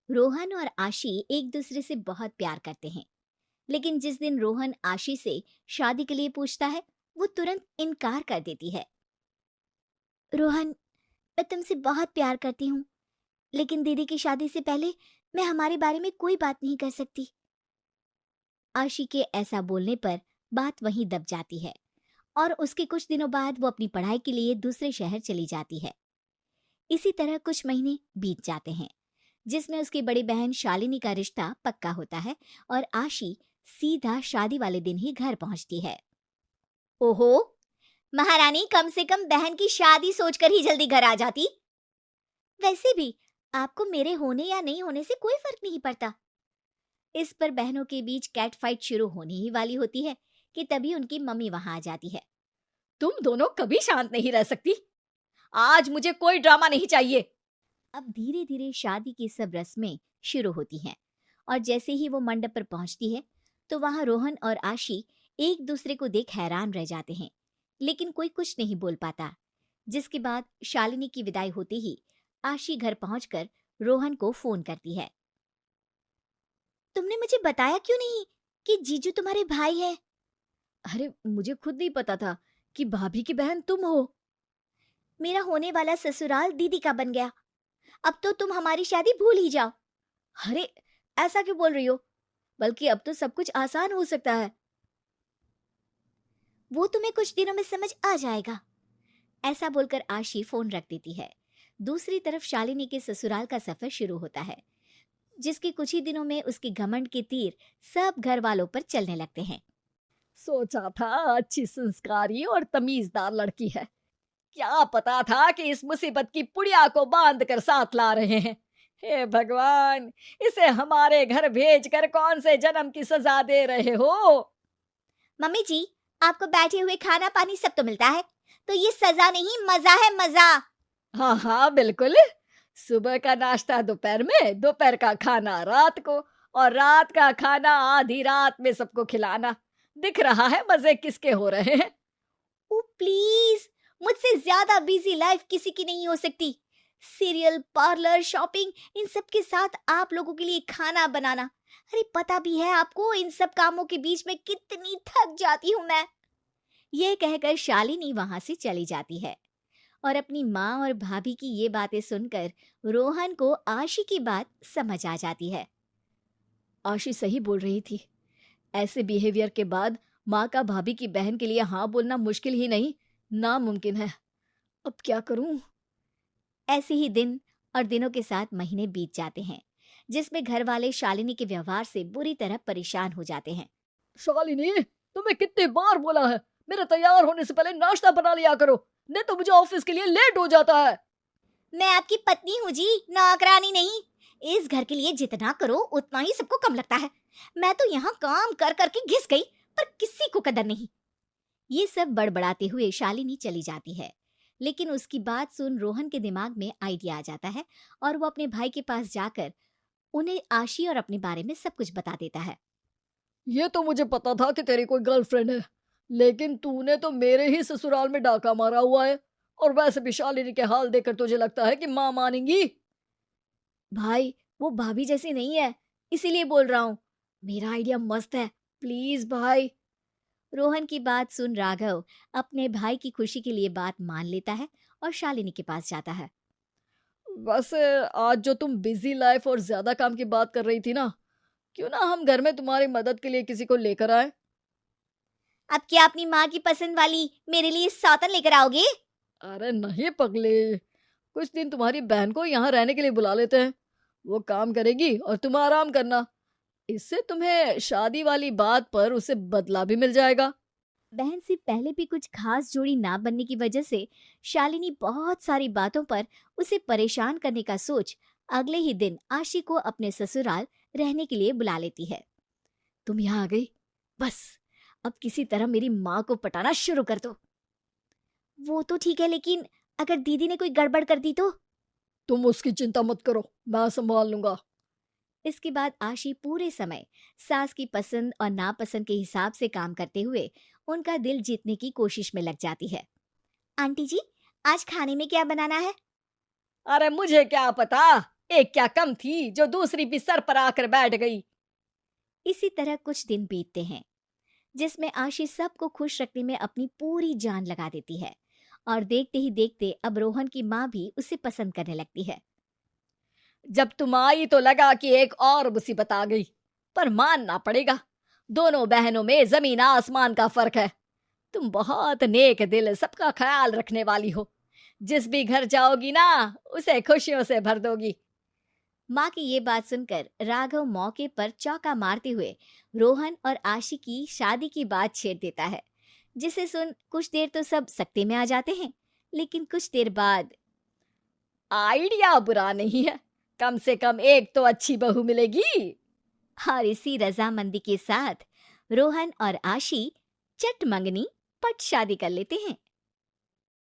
रोहन और आशी एक दूसरे से बहुत प्यार करते हैं। लेकिन जिस दिन रोहन आशी से शादी के लिए पूछता है, वो तुरंत इनकार कर देती है। रोहन, मैं तुमसे बहुत प्यार करती हूँ, लेकिन दीदी की शादी से पहले मैं हमारे बारे में कोई बात नहीं कर सकती। आशी के ऐसा बोलने पर बात वहीं दब जाती है और उसके कुछ दिनों बाद वो अपनी पढ़ाई के लिए दूसरे शहर चली जाती है। इसी तरह कुछ महीने बीत जाते हैं, जिसमें उसकी बड़ी बहन शालिनी का रिश्ता पक्का होता है और आशी सीधा शादी वाले दिन ही घर पहुंचती है। ओहो, महारानी कम से कम बहन की शादी सोचकर ही जल्दी घर आ जाती। वैसे भी आपको मेरे होने या नहीं होने से कोई फर्क नहीं पड़ता। इस पर बहनों के बीच कैट फाइट शुरू होने ही वाली होती है कि तभी उनकी मम्मी वहां आ जाती है। तुम दोनों कभी शांत नहीं रह सकती। आज मुझे कोई ड्रामा नहीं चाहिए। अब धीरे धीरे शादी की सब रस्में शुरू होती हैं और जैसे ही वो मंडप पर पहुंचती है तो वहां रोहन और आशी एक दूसरे को देख हैरान रह जाते हैं, लेकिन कोई कुछ नहीं बोल पाता। जिसके बाद शालिनी की विदाई होते ही आशी घर पहुंचकर रोहन को फोन करती है। तुमने मुझे बताया क्यों नहीं कि जीजू तुम्हारे भाई है? अरे मुझे खुद नहीं पता था कि भाभी की बहन तुम हो। मेरा होने वाला ससुराल दीदी का बन गया। अब तो तुम हमारी शादी भूल ही जाओ। अरे ऐसा क्यों बोल रही हो? बल्कि अब तो सब कुछ आसान हो सकता है। वो तुम्हें कुछ दिनों में समझ आ जाएगा। ऐसा बोलकर आशी फोन रख देती है। दूसरी तरफ शालिनी के ससुराल का सफर शुरू होता है, जिसके कुछ ही दिनों में उसके घमंड के तीर सब घर वालों पर चलने लगते हैं। सोचा था अच्छी संस्कारी और तमीजदार लड़की है। क्या पता था कि इस मुसीबत की पुड़िया को बांध कर साथ ला रहे हैं। हे भगवान, इसे हमारे घर भेजकर कौन से जन्म की सजा दे रहे हो? मम्मी जी, आपको बैठे हुए खाना पानी सब तो मिलता है, तो ये सजा नहीं मजा है, मजा। हाँ हाँ बिल्कुल। सुबह का नाश्ता दोपहर में, दोपहर का खाना रात को, और रात का खाना आधी रात में सबको खिलाना। दिख रहा है मजे किसके हो रहे हैं। ओ प्लीज, मुझसे ज्यादा बिजी लाइफ किसी की नहीं हो सकती। सीरियल, पार्लर, शॉपिंग, इन सब के साथ आप लोगों के लिए खाना बनाना। अरे पता भी है आपको इन सब कामों के बीच में कितनी थक जाती हूँ मैं। ये कहकर शालिनी वहां से चली जाती है और अपनी माँ और भाभी की ये बातें सुनकर रोहन को आशी की बात समझ आ जाती है। आशी सही बोल रही थी। ऐसे बिहेवियर के बाद माँ का भाभी की बहन के लिए हाँ बोलना मुश्किल ही नहीं, नामुमकिन है। अब क्या करूं? ऐसे ही दिन और दिनों के साथ महीने बीत जाते हैं, जिसमें घर वाले शालिनी के व्यवहार से बुरी तरह परेशान हो जाते हैं। शालिनी, तुम्हें कितनी बार बोला है, मेरे तैयार होने से पहले नाश्ता बना लिया करो, नहीं तो मुझे ऑफिस के लिए लेट हो जाता है। मैं आपकी पत्नी हूँ जी, नौकरानी नहीं। इस घर के लिए जितना करो उतना ही सबको कम लगता है। मैं तो यहाँ काम कर करके घिस गई, पर किसी को कदर नहीं। ये सब बड़बड़ाते हुए शालिनी चली जाती है, लेकिन उसकी बात सुन रोहन के दिमाग में आइडिया आ जाता है और वो अपने भाई के पास जाकर उन्हें आशी और अपने बारे में सब कुछ बता देता है। ये तो मुझे पता था कि तेरी कोई गर्लफ्रेंड है, लेकिन तूने तो मेरे ही ससुराल में डाका मारा हुआ है। और वैसे भी शालिनी के हाल देखकर तुझे लगता है कि माँ मानेंगी? भाई, वो भाभी जैसी नहीं है, इसीलिए बोल रहा हूँ। मेरा आइडिया मस्त है, प्लीज भाई। रोहन की बात सुन राघव अपने भाई की खुशी के लिए बात मान लेता है और शालिनी के पास जाता है। वैसे आज जो तुम बिजी लाइफ और ज्यादा काम की बात कर रही थी ना, क्यों ना हम घर में तुम्हारी मदद के लिए किसी को लेकर आए? अब क्या अपनी माँ की पसंद वाली मेरे लिए सौतन लेकर आओगे? अरे नहीं पगले, कुछ दिन तुम्हारी बहन को यहाँ रहने के लिए बुला लेते हैं। वो काम करेगी और तुम आराम करना। इससे तुम्हें शादी वाली बात पर उसे बदला भी मिल जाएगा। बहन से पहले भी कुछ खास जोड़ी ना बनने की वजह से शालिनी बहुत सारी बातों पर उसे परेशान करने का सोच अगले ही दिन आशी को अपने ससुराल रहने के लिए बुला लेती है। तुम यहाँ आ गई, बस अब किसी तरह मेरी माँ को पटाना शुरू कर दो। वो तो ठीक है, लेकिन अगर दीदी ने कोई गड़बड़ कर दी तो? तुम उसकी चिंता मत करो, मैं संभाल लूंगा। इसके बाद आशी पूरे समय सास की पसंद और नापसंद के हिसाब से काम करते हुए उनका दिल जीतने की कोशिश में लग जाती है। आंटी जी, आज खाने में क्या बनाना है? अरे मुझे क्या पता, एक क्या कम थी जो दूसरी भी सर पर आकर बैठ गई। इसी तरह कुछ दिन बीतते हैं जिसमें आशी सबको खुश रखने में अपनी पूरी जान लगा देती है और देखते ही देखते अब रोहन की माँ भी उसे पसंद करने लगती है। जब तुम आई तो लगा कि एक और मुसीबत आ गई, पर मानना पड़ेगा, दोनों बहनों में जमीन आसमान का फर्क है। तुम बहुत नेक दिल, सबका ख्याल रखने वाली हो। जिस भी घर जाओगी ना, उसे खुशियों से भर दोगी। माँ की ये बात सुनकर राघव मौके पर चौका मारते हुए रोहन और आशी की शादी की बात छेड़ देता है, जिसे सुन कुछ देर तो सब सकते में आ जाते हैं, लेकिन कुछ देर बाद आइडिया बुरा नहीं है, कम से कम एक तो अच्छी बहू मिलेगी। और इसी रजामंदी के साथ रोहन और आशी चट मंगनी पट शादी कर लेते हैं।